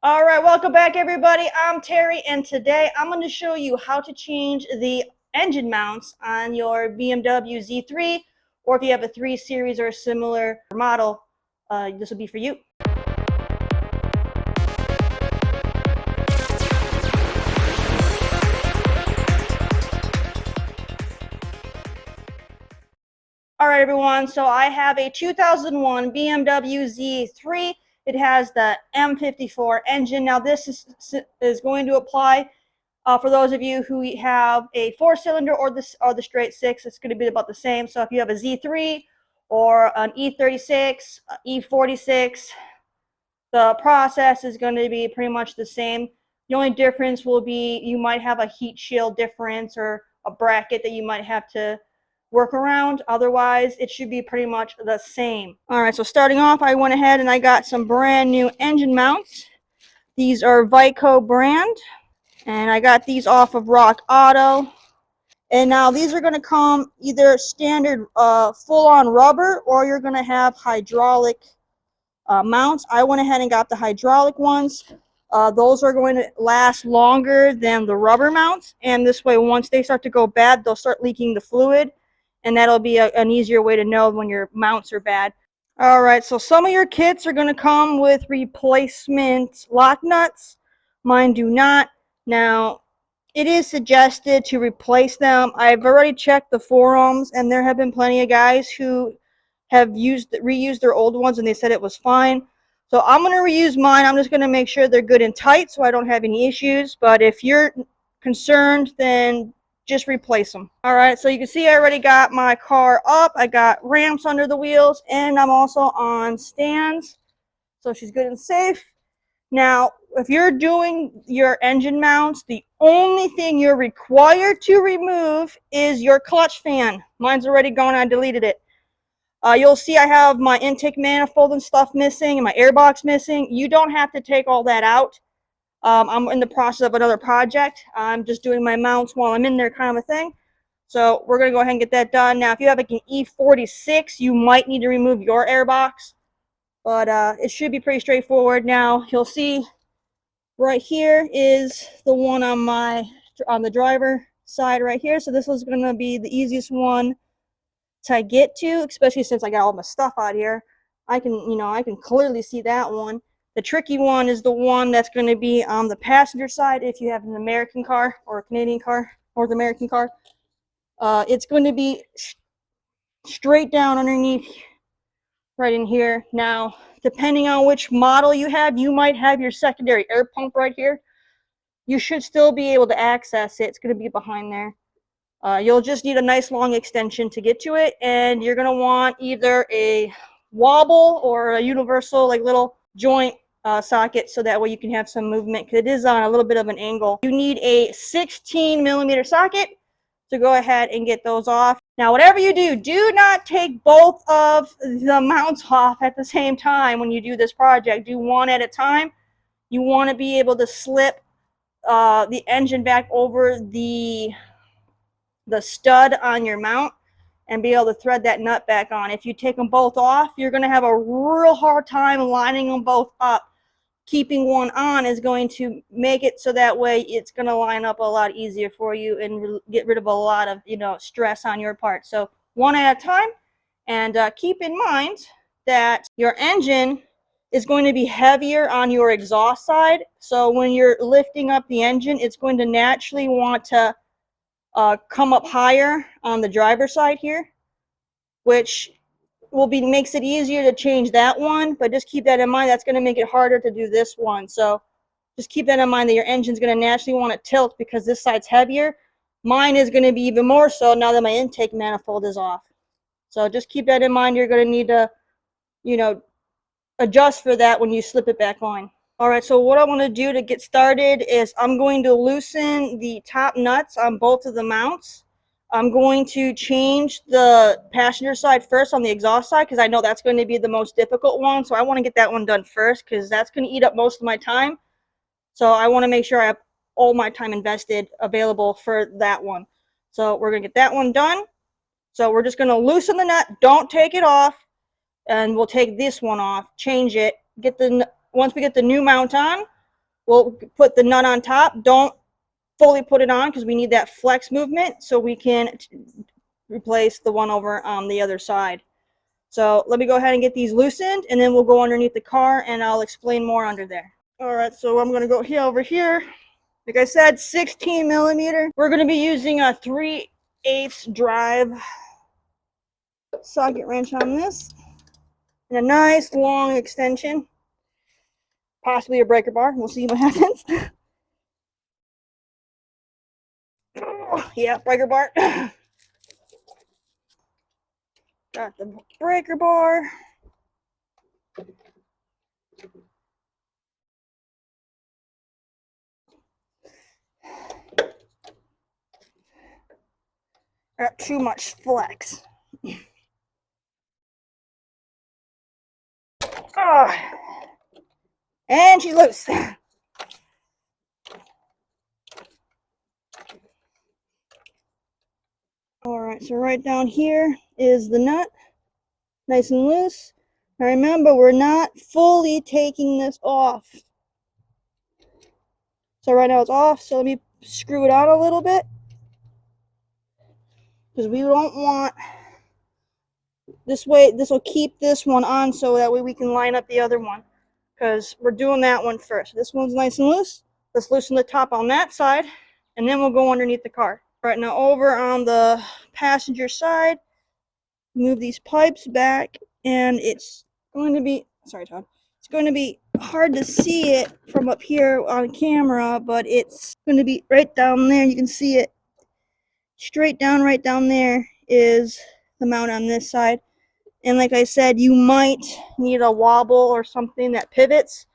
All right, welcome back everybody. I'm Terry and today I'm going to show you how to change the engine mounts on your BMW Z3, or if you have a 3 Series or a similar model, this will be for you. All right everyone, so I have a 2001 BMW Z3. It has the M54 engine. Now this is going to apply for those of you who have a 4-cylinder or the straight 6. It's going to be about the same. So if you have a Z3 or an E36, E46, the process is going to be pretty much the same. The only difference will be you might have a heat shield difference or a bracket that you might have to work around. Otherwise, it should be pretty much the same. All right, so starting off, I went ahead and I got some brand new engine mounts. These are Vaico brand, and I got these off of Rock Auto. And now these are going to come either standard full-on rubber, or you're going to have hydraulic mounts. I went ahead and got the hydraulic ones. Those are going to last longer than the rubber mounts, and this way once they start to go bad, they'll start leaking the fluid, and that'll be an easier way to know when your mounts are bad. All right, so some of your kits are going to come with replacement lock nuts. Mine do not. Now, it is suggested to replace them. I've already checked the forums, and there have been plenty of guys who have reused their old ones, and they said it was fine. So I'm going to reuse mine. I'm just going to make sure they're good and tight so I don't have any issues. But if you're concerned, then just replace them. All right, so you can see I already got my car up. I got ramps under the wheels, and I'm also on stands, so she's good and safe. Now, if you're doing your engine mounts, the only thing you're required to remove is your clutch fan. Mine's already gone. I deleted it. You'll see I have my intake manifold and stuff missing, and my airbox missing. You don't have to take all that out. I'm in the process of another project. I'm just doing my mounts while I'm in there, kind of a thing. So we're going to go ahead and get that done. Now, if you have like an E46, you might need to remove your airbox, but it should be pretty straightforward. Now, you'll see right here is the one on the driver side right here. So this is going to be the easiest one to get to, especially since I got all my stuff out here. I can clearly see that one. The tricky one is the one that's going to be on the passenger side if you have an American car or a Canadian car, North American car. It's going to be straight down underneath right in here. Now, depending on which model you have, you might have your secondary air pump right here. You should still be able to access it. It's going to be behind there. You'll just need a nice long extension to get to it, and you're going to want either a wobble or a universal like little joint socket, so that way you can have some movement, because it is on a little bit of an angle. You need a 16mm socket to go ahead and get those off. Now, whatever you do, do not take both of the mounts off at the same time when you do this project. Do one at a time. You want to be able to slip the engine back over the stud on your mount and be able to thread that nut back on. If you take them both off, you're going to have a real hard time lining them both up. Keeping one on is going to make it so that way it's going to line up a lot easier for you and get rid of a lot of stress on your part. So one at a time, and keep in mind that your engine is going to be heavier on your exhaust side. So when you're lifting up the engine, it's going to naturally want to come up higher on the driver's side here, which makes it easier to change that one, but just keep that in mind. That's going to make it harder to do this one. So just keep that in mind, that your engine's going to naturally want to tilt because this side's heavier. Mine is going to be even more so now that my intake manifold is off. So just keep that in mind. You're going to need to, adjust for that when you slip it back on. All right, so what I want to do to get started is I'm going to loosen the top nuts on both of the mounts. I'm going to change the passenger side first on the exhaust side, because I know that's going to be the most difficult one. So I want to get that one done first, because that's going to eat up most of my time. So I want to make sure I have all my time invested available for that one. So we're going to get that one done. So we're just going to loosen the nut. Don't take it off. And we'll take this one off, change it, once we get the new mount on, we'll put the nut on top. Don't fully put it on because we need that flex movement so we can replace the one over on the other side. So let me go ahead and get these loosened, and then we'll go underneath the car and I'll explain more under there. All right, so I'm gonna go here over here. Like I said, 16 millimeter. We're gonna be using a 3/8 drive socket wrench on this, and a nice long extension, possibly a breaker bar. We'll see what happens. Yeah, breaker bar. Got the breaker bar. Got too much flex. Oh. And she's loose. All right, so right down here is the nut, nice and loose. Now remember, we're not fully taking this off. So right now it's off, so let me screw it out a little bit, because we don't want, this way, this will keep this one on so that way we can line up the other one, because we're doing that one first. This one's nice and loose. Let's loosen the top on that side, and then we'll go underneath the car. All right, now over on the passenger side, move these pipes back, and it's going to be, sorry Todd, it's going to be hard to see it from up here on camera, but it's going to be right down there. You can see it straight down. Right down there is the mount on this side, and like I said, you might need a wobble or something that pivots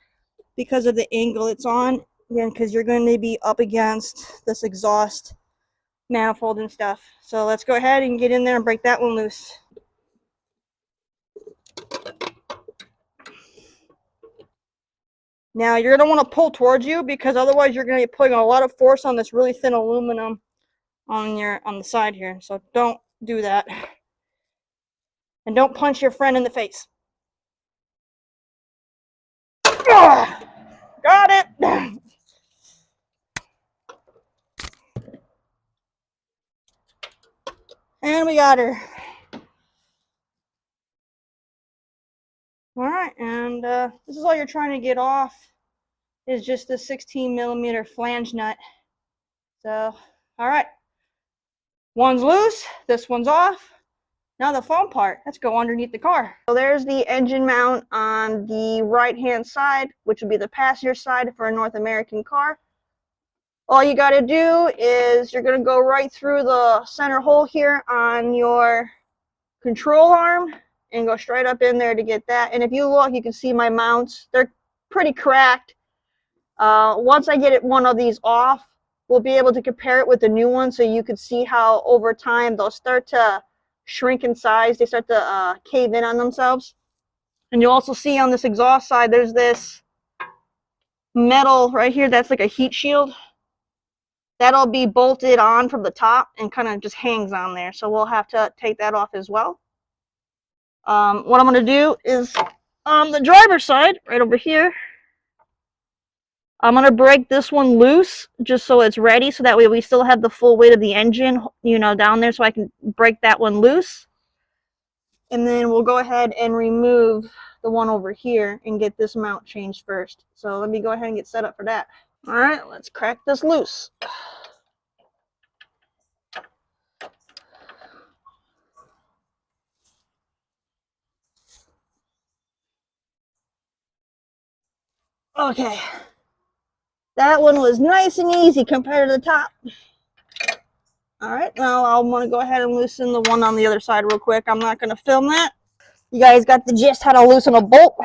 because of the angle it's on, again, because you're going to be up against this exhaust manifold and stuff. So let's go ahead and get in there and break that one loose. Now you're going to want to pull towards you, because otherwise you're going to be putting a lot of force on this really thin aluminum on the side here. So don't do that. And don't punch your friend in the face. Ugh, got it. And we got her. All right, and this is all you're trying to get off, is just the 16 millimeter flange nut. So, all right, one's loose, this one's off. Now the fun part, let's go underneath the car. So there's the engine mount on the right-hand side, which would be the passenger side for a North American car. All you got to do is you're going to go right through the center hole here on your control arm and go straight up in there to get that. And if you look, you can see my mounts. They're pretty cracked. Once I get one of these off, we'll be able to compare it with the new one, so you can see how over time they'll start to shrink in size. They start to cave in on themselves. And you'll also see on this exhaust side, there's this metal right here that's like a heat shield. That'll be bolted on from the top and kind of just hangs on there. So we'll have to take that off as well. What I'm going to do is on the driver's side, right over here, I'm going to break this one loose just so it's ready, so that way we still have the full weight of the engine, down there, so I can break that one loose. And then we'll go ahead and remove the one over here and get this mount changed first. So let me go ahead and get set up for that. All right, let's crack this loose. Okay. That one was nice and easy compared to the top. All right, now I want to go ahead and loosen the one on the other side real quick. I'm not going to film that. You guys got the gist how to loosen a bolt.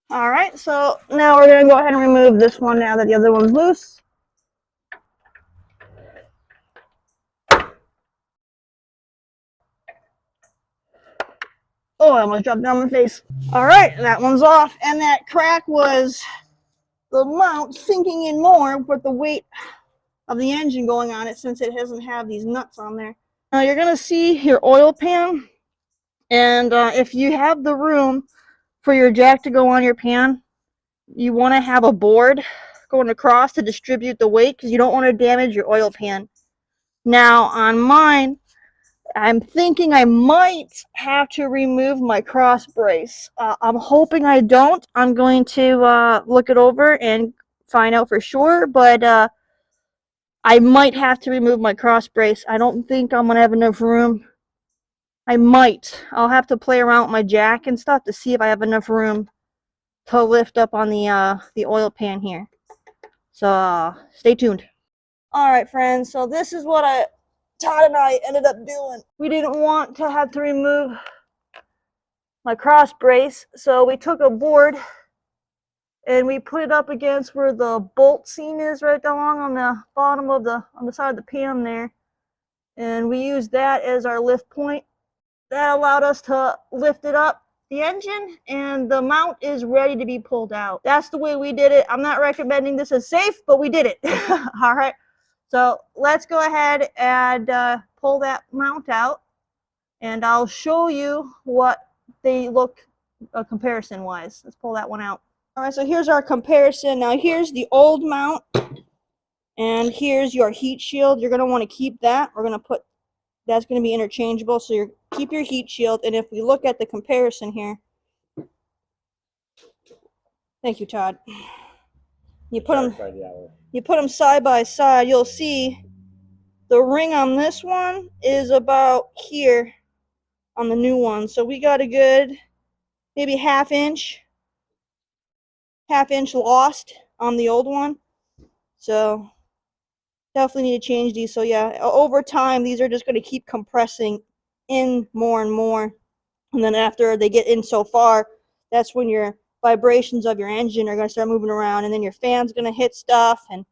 All right, so now we're going to go ahead and remove this one now that the other one's loose. Oh, I almost dropped down my face. All right, that one's off, and that crack was the mount sinking in more with the weight of the engine going on it, since it doesn't have these nuts on there. Now you're going to see your oil pan, and if you have the room for your jack to go on your pan, you want to have a board going across to distribute the weight because you don't want to damage your oil pan. Now on mine, I'm thinking I might have to remove my cross brace. I'm hoping I don't. I'm going to look it over and find out for sure, but I might have to remove my cross brace. I don't think I'm going to have enough room. I might. I'll have to play around with my jack and stuff to see if I have enough room to lift up on the oil pan here. So stay tuned. All right, friends. So this is what Todd and I ended up doing. We didn't want to have to remove my cross brace, so we took a board and we put it up against where the bolt seam is, right along on the bottom of on the side of the pan there, and we used that as our lift point. That allowed us to lift it up the engine, and the mount is ready to be pulled out. That's the way we did it. I'm not recommending this as safe, but we did it. All right, so let's go ahead and pull that mount out, and I'll show you what they look comparison wise. Let's pull that one out. All right, so here's our comparison. Now here's the old mount, and here's your heat shield. You're going to want to keep that. We're going to put, that's going to be interchangeable, so you keep your heat shield. And if we look at the comparison here, thank you, Todd. You put them side by side, you'll see the ring on this one is about here on the new one. So we got a good maybe half inch lost on the old one. So definitely need to change these. So yeah, over time these are just going to keep compressing in more and more, and then after they get in so far, that's when your vibrations of your engine are going to start moving around, and then your fan's going to hit stuff, and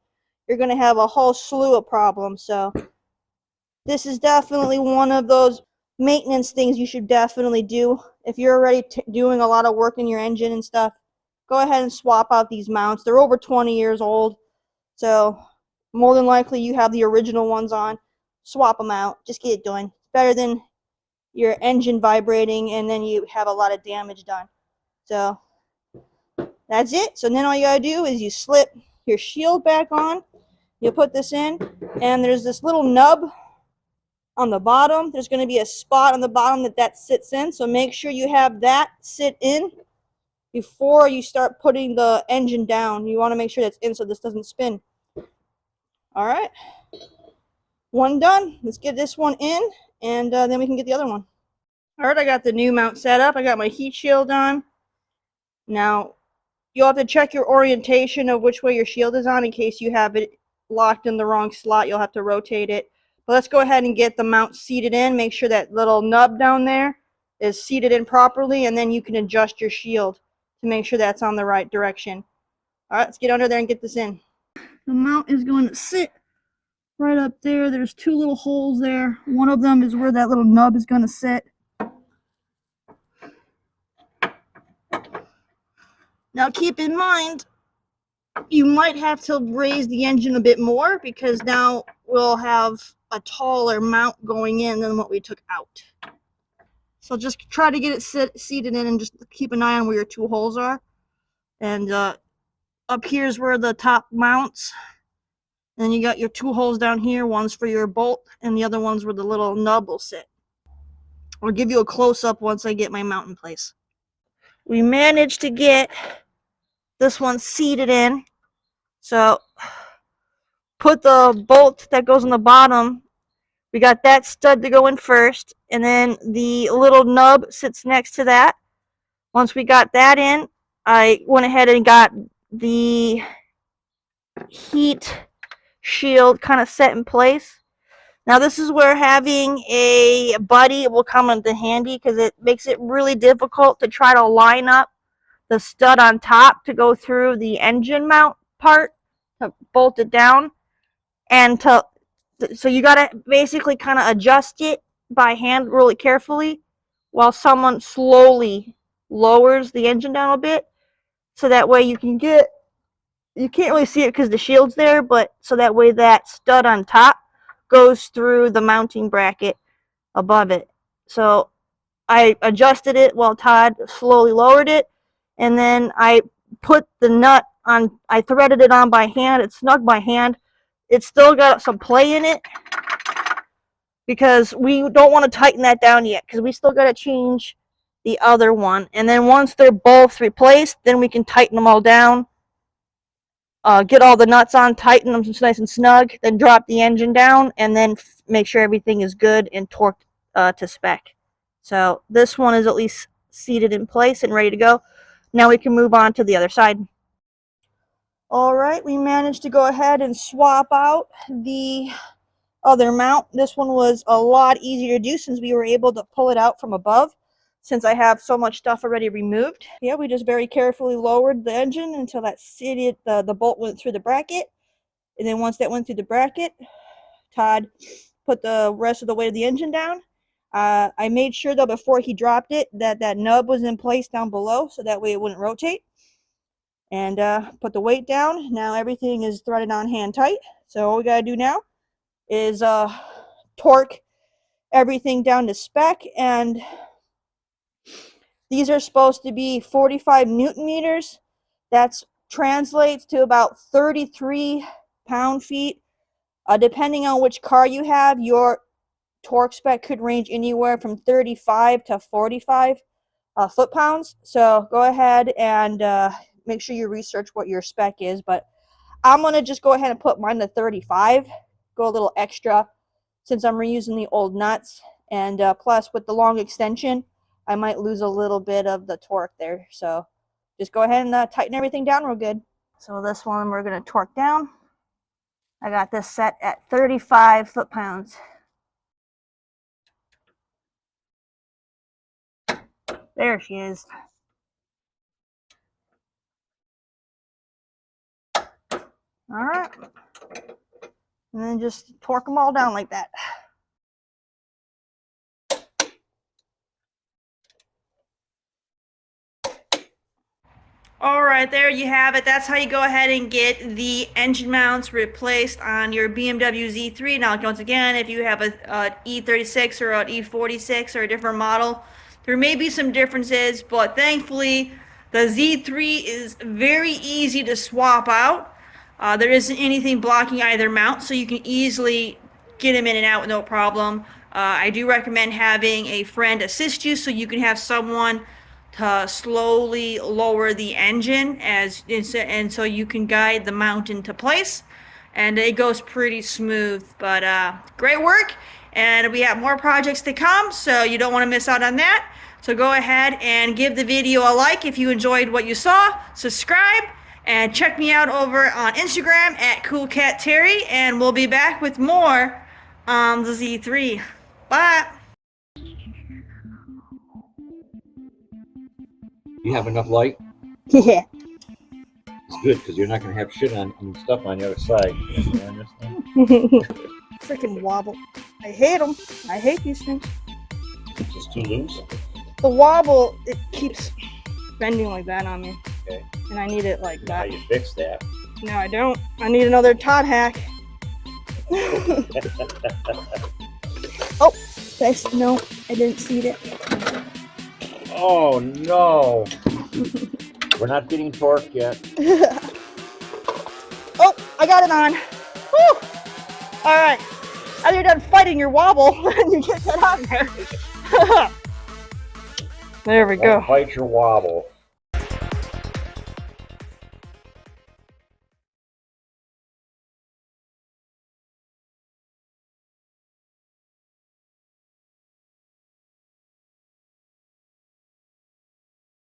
you're going to have a whole slew of problems. So this is definitely one of those maintenance things you should definitely do. If you're already doing a lot of work in your engine and stuff, go ahead and swap out these mounts. They're over 20 years old, so more than likely you have the original ones on. Swap them out. Just get it done. Better than your engine vibrating and then you have a lot of damage done. So that's it. So then all you gotta do is you slip your shield back on. You put this in, and there's this little nub on the bottom. There's going to be a spot on the bottom that sits in, so make sure you have that sit in before you start putting the engine down. You want to make sure that's in so this doesn't spin. All right, one done. Let's get this one in, and then we can get the other one. All right, I got the new mount set up. I got my heat shield on. Now you'll have to check your orientation of which way your shield is on in case you have it locked in the wrong slot. You'll have to rotate it. But let's go ahead and get the mount seated in. Make sure that little nub down there is seated in properly, and then you can adjust your shield to make sure that's on the right direction. All right, let's get under there and get this in. The mount is going to sit right up there. There's two little holes there. One of them is where that little nub is going to sit. Now keep in mind, you might have to raise the engine a bit more because now we'll have a taller mount going in than what we took out. So just try to get it seated in and just keep an eye on where your two holes are. And up here's where the top mounts. And you got your two holes down here. One's for your bolt and the other one's where the little nub will sit. I'll give you a close-up once I get my mount in place. We managed to get this one seated in. So put the bolt that goes on the bottom, we got that stud to go in first, and then the little nub sits next to that. Once we got that in, I went ahead and got the heat shield kind of set in place. Now this is where having a buddy will come into handy because it makes it really difficult to try to line up the stud on top to go through the engine mount part to bolt it down, and so you got to basically kind of adjust it by hand really carefully while someone slowly lowers the engine down a bit, so that way you can't really see it because the shield's there, but so that way that stud on top goes through the mounting bracket above it. So I adjusted it while Todd slowly lowered it, and then I put the nut I threaded it on by hand. It's snug by hand. It's still got some play in it because we don't want to tighten that down yet because we still got to change the other one. And then once they're both replaced, then we can tighten them all down. Get all the nuts on, tighten them nice and snug, then drop the engine down, and then make sure everything is good and torqued to spec. So this one is at least seated in place and ready to go. Now we can move on to the other side. All right, we managed to go ahead and swap out the other mount. This one was a lot easier to do since we were able to pull it out from above, since I have so much stuff already removed. Yeah, we just very carefully lowered the engine until that seated, the bolt went through the bracket. And then once that went through the bracket, Todd put the rest of the weight of the engine down. I made sure though before he dropped it that that nub was in place down below so that way it wouldn't rotate. And put the weight down. Now everything is threaded on hand tight. So all we gotta do now is torque everything down to spec, and these are supposed to be 45 Newton meters. That translates to about 33 pound-feet. Depending on which car you have, your torque spec could range anywhere from 35 to 45 foot-pounds. So go ahead and make sure you research what your spec is. But I'm going to just go ahead and put mine to 35. Go a little extra since I'm reusing the old nuts. And plus, with the long extension, I might lose a little bit of the torque there. So just go ahead and tighten everything down real good. So this one we're going to torque down. I got this set at 35 foot-pounds. There she is. All right. And then just torque them all down like that. All right, there you have it. That's how you go ahead and get the engine mounts replaced on your BMW Z3. Now, once again, if you have a E36 or an E46 or a different model, there may be some differences, but thankfully, the Z3 is very easy to swap out. There isn't anything blocking either mount, so you can easily get them in and out with no problem. I do recommend having a friend assist you so you can have someone to slowly lower the engine and so you can guide the mount into place, and it goes pretty smooth. But great work, and we have more projects to come, so you don't want to miss out on that. So go ahead and give the video a like if you enjoyed what you saw, subscribe, and check me out over on Instagram at CoolCatTerri, and we'll be back with more on the Z3. Bye. You have enough light? Yeah. It's good because you're not going to have shit on stuff on the other side. Freaking wobble. I hate them. I hate these things. It's just too loose? The wobble, it keeps bending like that on me. Okay. And I need it like Now that. you fix that. No, I don't. I need another Todd hack. Oh, thanks. No, I didn't see it. Oh no! We're not getting torque yet. Oh, I got it on. Woo! All right. Now you're done fighting your wobble, and you get that on there. There we go. Don't fight your wobble.